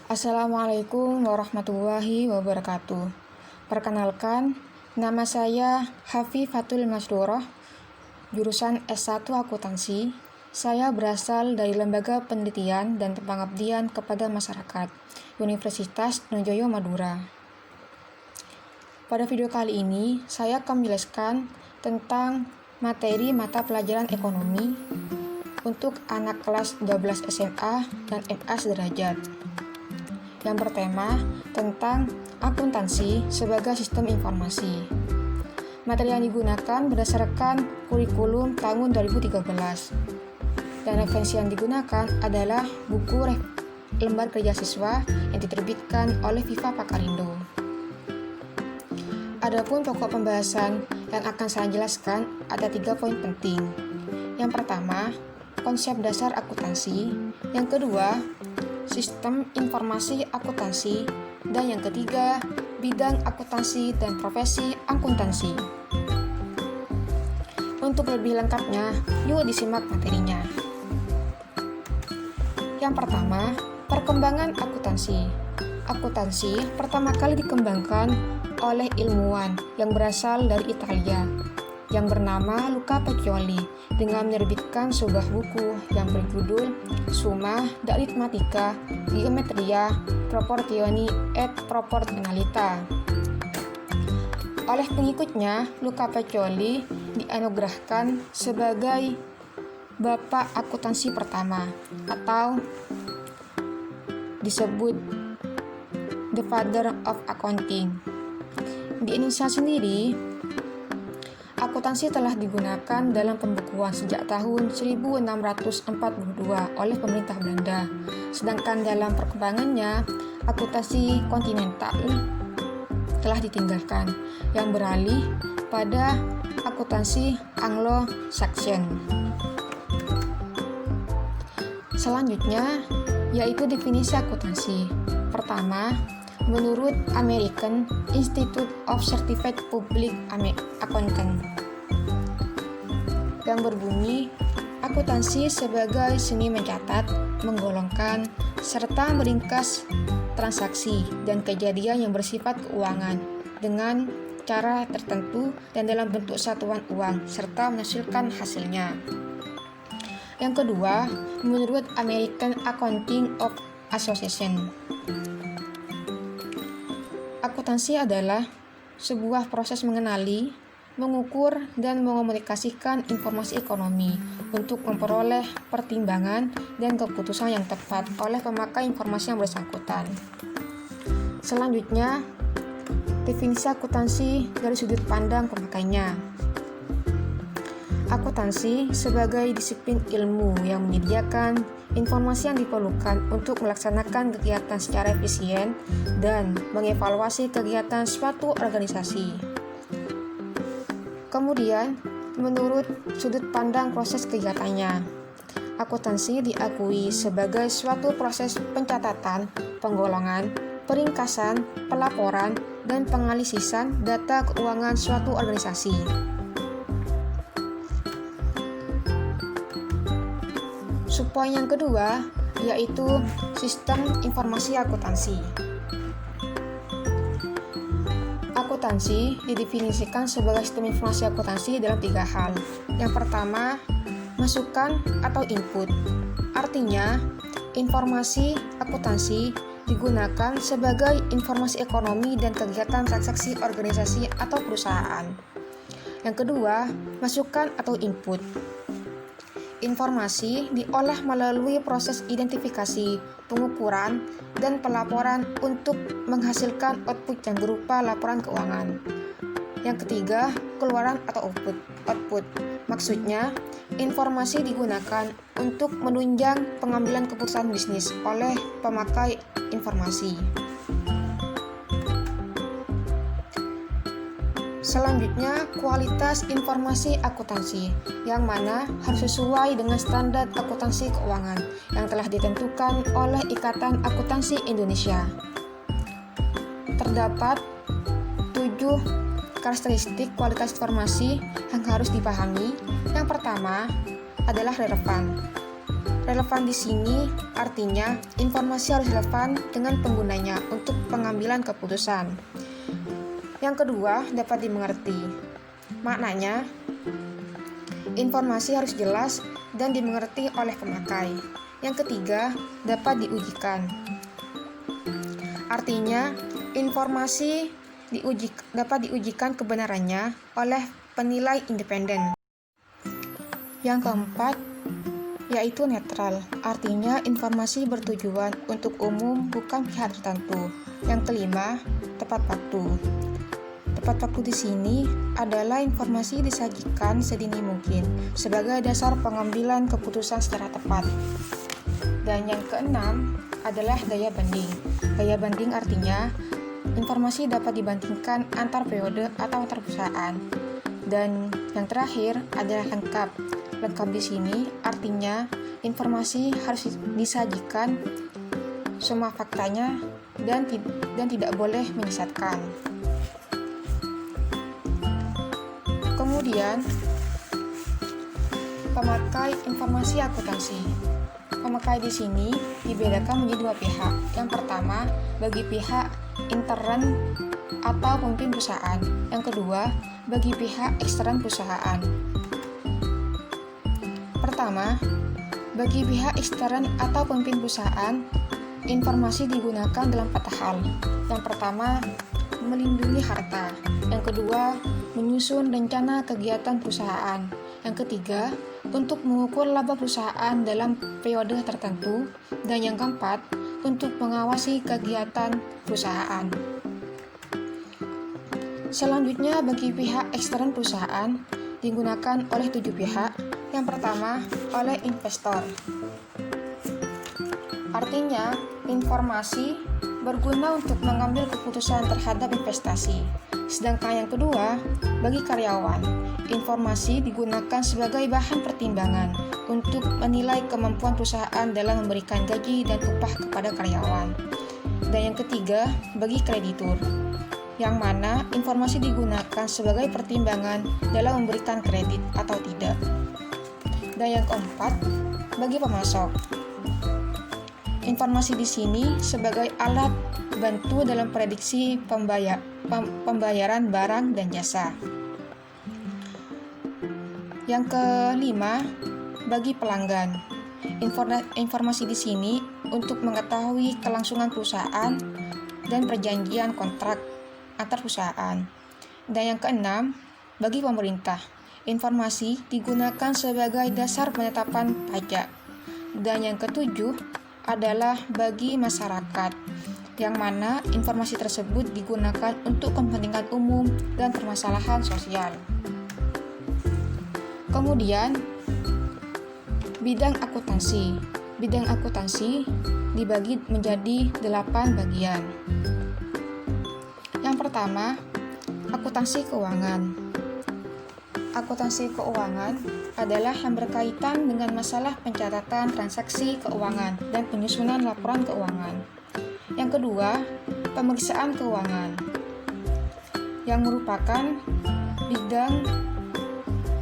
Assalamualaikum warahmatullahi wabarakatuh. Perkenalkan, nama saya Hafifatul Masdurah, jurusan S1 Akuntansi. Saya berasal dari Lembaga Penelitian dan Pengabdian kepada Masyarakat, Universitas Trunojoyo Madura. Pada video kali ini, saya akan menjelaskan tentang materi mata pelajaran ekonomi untuk anak kelas 12 SMA dan FA sederajat, yang bertema tentang akuntansi sebagai sistem informasi. Materi yang digunakan berdasarkan kurikulum tahun 2013, dan referensi yang digunakan adalah buku lembar kerja siswa yang diterbitkan oleh Viva Pakarindo. Adapun pokok pembahasan yang akan saya jelaskan ada 3 poin penting. Yang pertama, konsep dasar akuntansi. Yang kedua, sistem informasi akuntansi, dan yang ketiga, bidang akuntansi dan profesi akuntansi. Untuk lebih lengkapnya, yuk disimak materinya. Yang pertama, perkembangan akuntansi. Akuntansi pertama kali dikembangkan oleh ilmuwan yang berasal dari Italia yang bernama Luca Pacioli dengan menerbitkan sebuah buku yang berjudul Summa Aritmatica, Geometria, Proportioni et Proporzionalità. Oleh pengikutnya, Luca Pacioli dianugerahkan sebagai Bapak Akuntansi pertama, atau disebut The Father of Accounting. Di Indonesia sendiri, akuntansi telah digunakan dalam pembukuan sejak tahun 1642 oleh pemerintah Belanda, sedangkan dalam perkembangannya, akuntansi kontinental telah ditinggalkan, yang beralih pada akuntansi Anglo-Saxon. Selanjutnya, yaitu definisi akuntansi. Pertama, menurut American Institute of Certified Public Accountant, yang berbunyi, akuntansi sebagai seni mencatat, menggolongkan, serta meringkas transaksi dan kejadian yang bersifat keuangan dengan cara tertentu dan dalam bentuk satuan uang, serta menghasilkan hasilnya. Yang kedua, menurut American Accounting of Association, akuntansi adalah sebuah proses mengenali, mengukur, dan mengomunikasikan informasi ekonomi untuk memperoleh pertimbangan dan keputusan yang tepat oleh pemakai informasi yang bersangkutan. Selanjutnya, definisi akuntansi dari sudut pandang pemakainya. Akuntansi sebagai disiplin ilmu yang menyediakan informasi yang diperlukan untuk melaksanakan kegiatan secara efisien dan mengevaluasi kegiatan suatu organisasi. Kemudian, menurut sudut pandang proses kegiatannya, akuntansi diakui sebagai suatu proses pencatatan, penggolongan, peringkasan, pelaporan, dan penganalisisan data keuangan suatu organisasi. Subpoin yang kedua, yaitu sistem informasi akuntansi. Akuntansi didefinisikan sebagai sistem informasi akuntansi dalam 3 hal. Yang pertama, masukan atau input. Artinya, informasi akuntansi digunakan sebagai informasi ekonomi dan kegiatan transaksi organisasi atau perusahaan. Yang kedua, masukan atau input. Informasi diolah melalui proses identifikasi, pengukuran, dan pelaporan untuk menghasilkan output yang berupa laporan keuangan. Yang ketiga, keluaran atau output. Maksudnya, informasi digunakan untuk menunjang pengambilan keputusan bisnis oleh pemakai informasi. Selanjutnya, kualitas informasi akuntansi, yang mana harus sesuai dengan standar akuntansi keuangan yang telah ditentukan oleh Ikatan Akuntansi Indonesia. Terdapat 7 karakteristik kualitas informasi yang harus dipahami. Yang pertama adalah relevan. Relevan di sini artinya informasi harus relevan dengan penggunanya untuk pengambilan keputusan. Yang kedua, dapat dimengerti. Maknanya, informasi harus jelas dan dimengerti oleh pemakai. Yang ketiga, dapat diujikan. Artinya, informasi dapat diujikan kebenarannya oleh penilai independen. Yang keempat, yaitu netral. Artinya, informasi bertujuan untuk umum, bukan pihak tertentu. Yang kelima, tepat waktu. Tepat waktu di sini adalah informasi disajikan sedini mungkin sebagai dasar pengambilan keputusan secara tepat. Dan yang keenam adalah daya banding. Daya banding artinya informasi dapat dibandingkan antar periode atau antar perusahaan. Dan yang terakhir adalah lengkap. Lengkap di sini artinya informasi harus disajikan semua faktanya dan tidak boleh menyesatkan. Kemudian, pemakai informasi akuntansi. Pemakai di sini dibedakan menjadi dua pihak. Yang pertama, bagi pihak intern atau pemimpin perusahaan. Yang kedua, bagi pihak ekstern perusahaan. Pertama, bagi pihak ekstern atau pemimpin perusahaan, informasi digunakan dalam 4 hal. Yang pertama, melindungi harta. Yang kedua, menyusun rencana kegiatan perusahaan. Yang ketiga, untuk mengukur laba perusahaan dalam periode tertentu. Dan yang keempat, untuk mengawasi kegiatan perusahaan. Selanjutnya, bagi pihak ekstern perusahaan digunakan oleh 7 pihak. Yang pertama, oleh investor. Artinya, informasi berguna untuk mengambil keputusan terhadap investasi. Sedangkan yang kedua, bagi karyawan, informasi digunakan sebagai bahan pertimbangan untuk menilai kemampuan perusahaan dalam memberikan gaji dan upah kepada karyawan. Dan yang ketiga, bagi kreditur, yang mana informasi digunakan sebagai pertimbangan dalam memberikan kredit atau tidak. Dan yang keempat, bagi pemasok. Informasi di sini sebagai alat bantu dalam prediksi pembayaran barang dan jasa. Yang kelima, bagi pelanggan. Informasi di sini untuk mengetahui kelangsungan perusahaan dan perjanjian kontrak antar perusahaan. Dan yang keenam, bagi pemerintah. Informasi digunakan sebagai dasar penetapan pajak. Dan yang ketujuh adalah bagi masyarakat, yang mana informasi tersebut digunakan untuk kepentingan umum dan permasalahan sosial. Kemudian, bidang akuntansi. Bidang akuntansi dibagi menjadi 8 bagian. Yang pertama, akuntansi keuangan. Akuntansi keuangan adalah yang berkaitan dengan masalah pencatatan transaksi keuangan dan penyusunan laporan keuangan. Yang kedua, pemeriksaan keuangan, yang merupakan bidang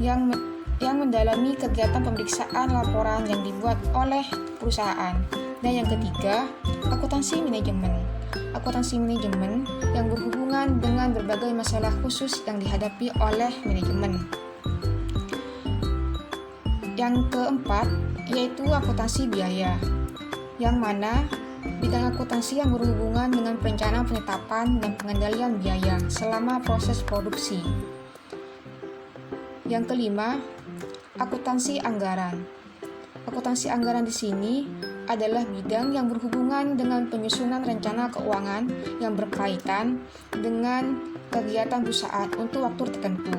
yang mendalami kegiatan pemeriksaan laporan yang dibuat oleh perusahaan. Dan yang ketiga, akuntansi manajemen. Akuntansi manajemen yang berhubungan dengan berbagai masalah khusus yang dihadapi oleh manajemen. Yang keempat, yaitu akuntansi biaya, yang mana bidang akuntansi yang berhubungan dengan perencanaan penetapan dan pengendalian biaya selama proses produksi. Yang kelima, akuntansi anggaran. Akuntansi anggaran di sini adalah bidang yang berhubungan dengan penyusunan rencana keuangan yang berkaitan dengan kegiatan perusahaan untuk waktu tertentu.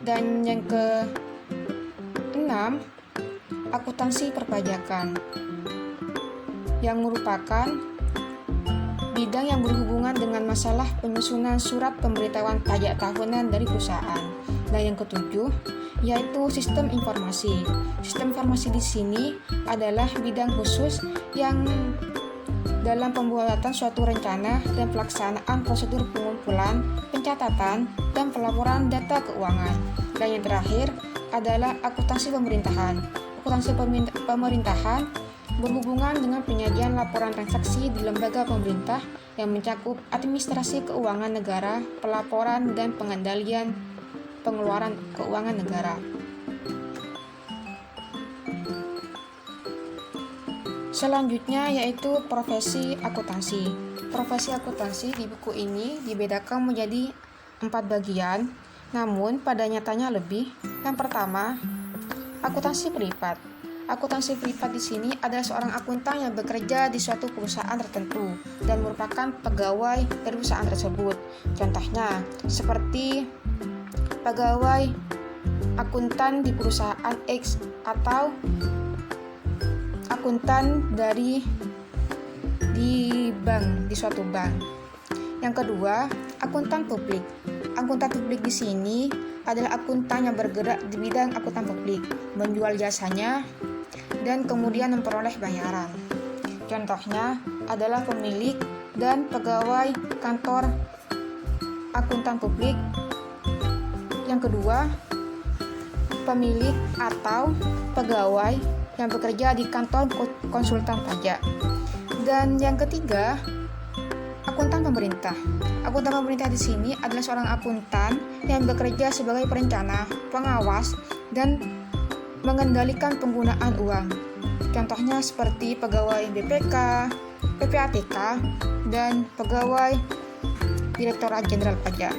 Dan yang keenam, akuntansi perpajakan, yang merupakan bidang yang berhubungan dengan masalah penyusunan surat pemberitahuan pajak tahunan dari perusahaan. Dan yang ketujuh, yaitu sistem informasi. Sistem informasi di sini adalah bidang khusus yang dalam pembuatan suatu rencana dan pelaksanaan prosedur pengumpulan, pencatatan, dan pelaporan data keuangan. Dan yang terakhir adalah akuntansi pemerintahan. akuntansi pemerintahan berhubungan dengan penyajian laporan transaksi di lembaga pemerintah yang mencakup administrasi keuangan negara, pelaporan, dan pengendalian pengeluaran keuangan negara. Selanjutnya yaitu profesi akuntansi. Profesi akuntansi di buku ini dibedakan menjadi 4 bagian, namun pada nyatanya lebih. Yang pertama, akuntansi privat. Akuntansi privat di sini adalah seorang akuntan yang bekerja di suatu perusahaan tertentu dan merupakan pegawai dari perusahaan tersebut. Contohnya seperti pegawai akuntan di perusahaan X atau akuntan di bank, di suatu bank. Yang kedua, akuntan publik. Akuntan publik di sini adalah akuntan yang bergerak di bidang akuntan publik, menjual jasanya dan kemudian memperoleh bayaran. Contohnya adalah pemilik dan pegawai kantor akuntan publik. Yang kedua, pemilik atau pegawai yang bekerja di kantor konsultan pajak. Dan yang ketiga, akuntan pemerintah. Akuntan pemerintah di sini adalah seorang akuntan yang bekerja sebagai perencana, pengawas, dan mengendalikan penggunaan uang. Contohnya seperti pegawai BPK, PPATK, dan pegawai Direktorat Jenderal Pajak.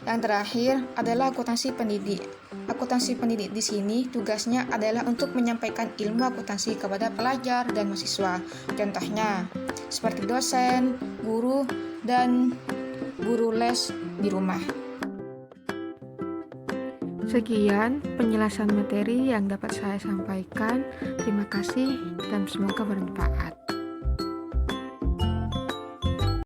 Yang terakhir adalah akuntansi pendidik. Akuntansi pendidik di sini tugasnya adalah untuk menyampaikan ilmu akuntansi kepada pelajar dan mahasiswa. Contohnya seperti dosen, guru, dan guru les di rumah. Sekian penjelasan materi yang dapat saya sampaikan. Terima kasih dan semoga bermanfaat.